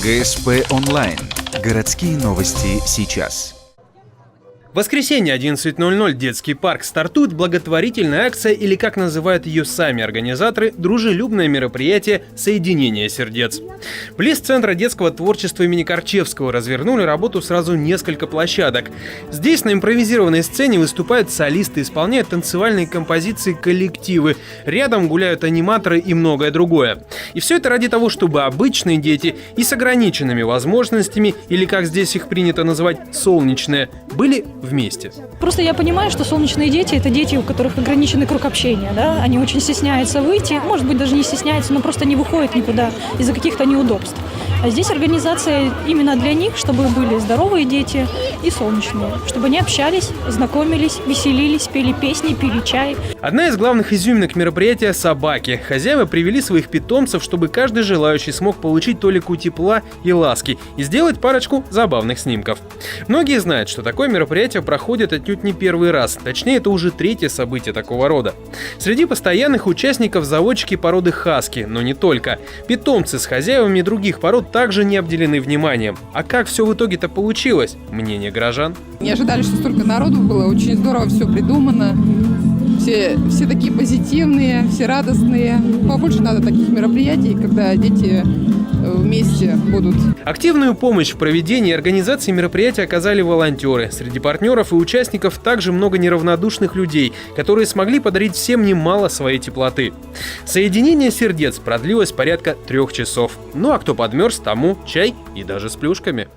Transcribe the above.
ГСП онлайн. Городские новости сейчас. В воскресенье 11:00 детский парк стартует благотворительная акция, или, как называют ее сами организаторы, дружелюбное мероприятие «Соединение сердец». Близ Центра детского творчества имени Корчевского развернули работу сразу несколько площадок. Здесь на импровизированной сцене выступают солисты, исполняют танцевальные композиции коллективы. Рядом гуляют аниматоры и многое другое. И все это ради того, чтобы обычные дети и с ограниченными возможностями, или, как здесь их принято называть, солнечные, были вместе. Просто я понимаю, что солнечные дети – это дети, у которых ограниченный круг общения, да? Они очень стесняются выйти, может быть, даже не стесняются, но просто не выходят никуда из-за каких-то неудобств. А здесь организация именно для них, чтобы были здоровые дети и солнечные, чтобы они общались, знакомились, веселились, пели песни, пили чай. Одна из главных изюминок мероприятия – собаки. Хозяева привели своих питомцев, чтобы каждый желающий смог получить толику тепла и ласки и сделать парочку забавных снимков. Многие знают, что такое мероприятие проходит отнюдь не первый раз, точнее, это уже третье событие такого рода. Среди постоянных участников заводчики породы хаски, но не только. Питомцы с хозяевами других пород также не обделены вниманием. А как все в итоге-то получилось? Мнение горожан. Не ожидали, что столько народу было, очень здорово все придумано. Все такие позитивные, все радостные. Побольше надо таких мероприятий, когда дети вместе будут. Активную помощь в проведении и организации мероприятия оказали волонтеры. Среди партнеров и участников также много неравнодушных людей, которые смогли подарить всем немало своей теплоты. Соединение сердец продлилось порядка 3 часов. Ну а кто подмерз, тому чай и даже с плюшками.